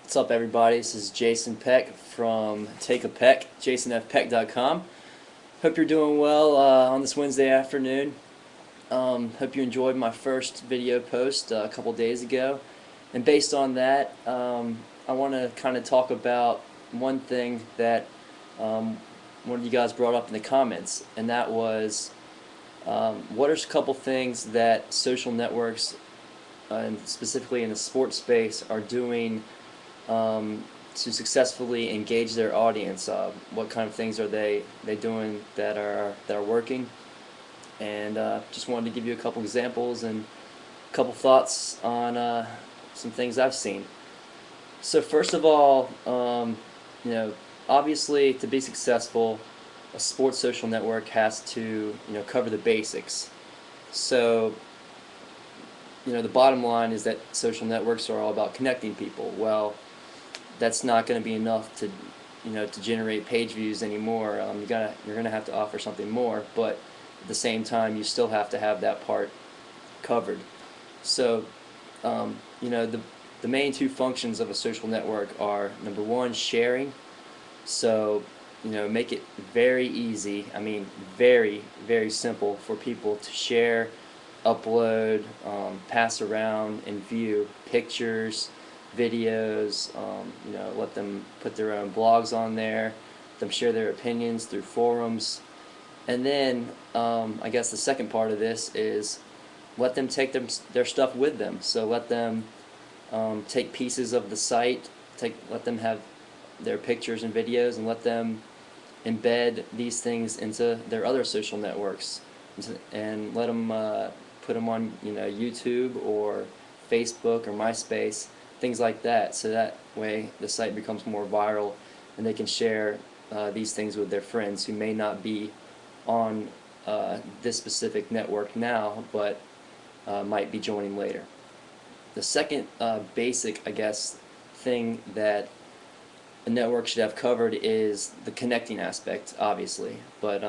What's up, everybody? This is Jason Peck from Take a Peck, jasonfpeck.com. Hope you're doing well on this Wednesday afternoon. Hope you enjoyed my first video post a couple days ago. And based on that, I want to kind of talk about one thing that one of you guys brought up in the comments, and that was what are a couple things that social networks, and specifically in the sports space, are doing to successfully engage their audience. What kind of things are they doing that are working? And just wanted to give you a couple examples and a couple thoughts on some things I've seen. So first of all, obviously to be successful, a sports social network has to cover the basics. So the bottom line is that social networks are all about connecting people. Well, that's not going to be enough to to generate page views anymore. You're gonna have to offer something more, but at the same time you still have to have that part covered. So the main two functions of a social network are, number one, sharing. So make it very easy, I mean very, very simple for people to share, upload, pass around, and view pictures, videos. Let them put their own blogs on there, let them share their opinions through forums. And then I guess the second part of this is let them take their stuff with them. So let them take pieces of the site, let them have their pictures and videos, and let them embed these things into their other social networks, and let them put them on YouTube or Facebook or MySpace, things like that, so that way the site becomes more viral and they can share these things with their friends who may not be on this specific network now, but might be joining later. The second basic, I guess, thing that a network should have covered is the connecting aspect, obviously. But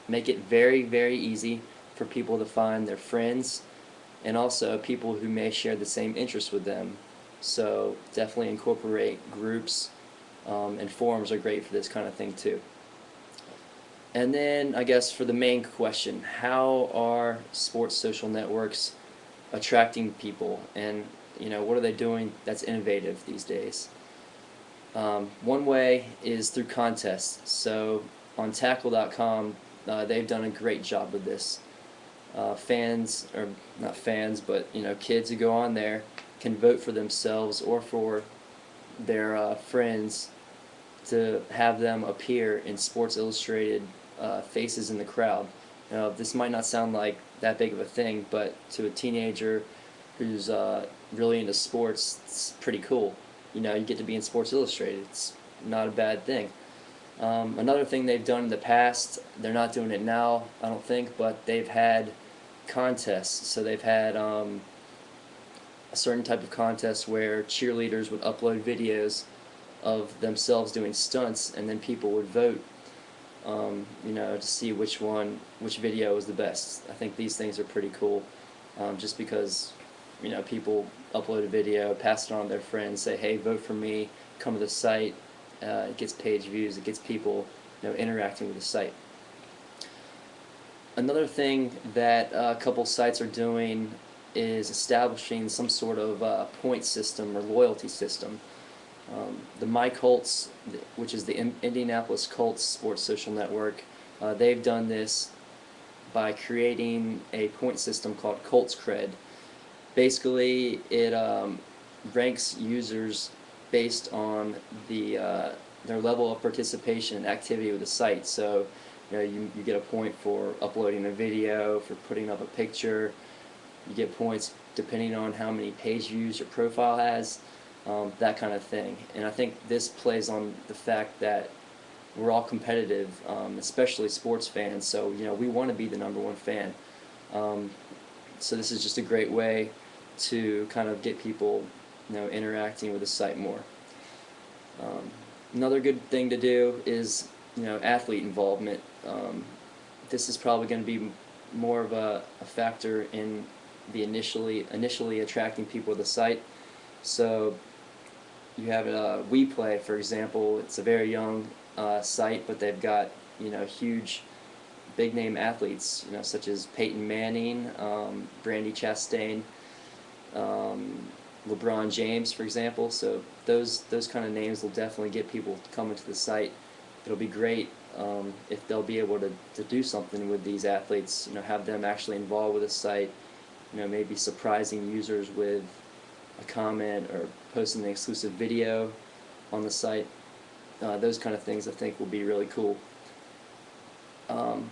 make it very, very easy for people to find their friends, and also people who may share the same interests with them. So definitely incorporate groups, and forums are great for this kind of thing too. And then I guess for the main question, how are sports social networks attracting people, and what are they doing that's innovative these days? One way is through contests. So on Tackle.com, they've done a great job with this. Fans, or not fans, but kids who go on there can vote for themselves or for their friends to have them appear in Sports Illustrated faces in the crowd. This might not sound like that big of a thing, but to a teenager who's really into sports, it's pretty cool. You get to be in Sports Illustrated. It's not a bad thing. Another thing they've done in the past, they're not doing it now, I don't think, but they've had contests. So they've had a certain type of contest where cheerleaders would upload videos of themselves doing stunts, and then people would vote to see which video was the best. I think these things are pretty cool, just because people upload a video, pass it on to their friends, say, hey, vote for me, come to the site. It gets page views, it gets people interacting with the site. Another thing that a couple sites are doing is establishing some sort of point system or loyalty system. The My Colts, which is the Indianapolis Colts Sports Social Network, they've done this by creating a point system called Colts Cred. Basically, it ranks users based on their level of participation and activity with the site. So you get a point for uploading a video, for putting up a picture. You get points depending on how many page views your profile has, that kind of thing. And I think this plays on the fact that we're all competitive, especially sports fans, so we want to be the #1 fan. So this is just a great way to kind of get people interacting with the site more. Another good thing to do is athlete involvement. This is probably going to be more of a factor in the initially attracting people to the site. So you have WePlay, for example. It's a very young site, but they've got huge, big name athletes, such as Peyton Manning, Brandi Chastain, um, LeBron James, for example. So those kind of names will definitely get people coming to the site. It'll be great if they'll be able to do something with these athletes. Have them actually involved with the site. Maybe surprising users with a comment or posting an exclusive video on the site. Those kind of things I think will be really cool. And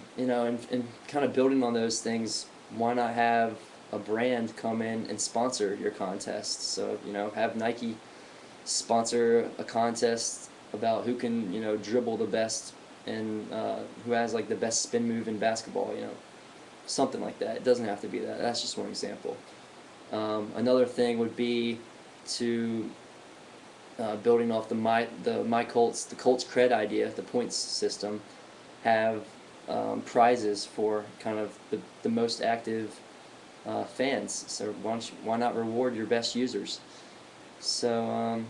kind of building on those things, why not have a brand come in and sponsor your contest? So, have Nike sponsor a contest about who can, dribble the best and who has like the best spin move in basketball, something like that. It doesn't have to be that. That's just one example. Another thing would be to building off the Colts cred idea, the points system, have prizes for kind of the most active fans. So why not reward your best users? So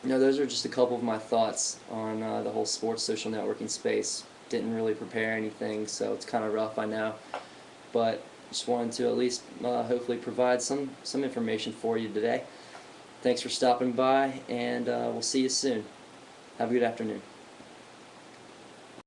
those are just a couple of my thoughts on the whole sports social networking space. Didn't really prepare anything, so it's kind of rough, I know, but just wanted to at least hopefully provide some information for you today. Thanks for stopping by, and we'll see you soon. Have a good afternoon.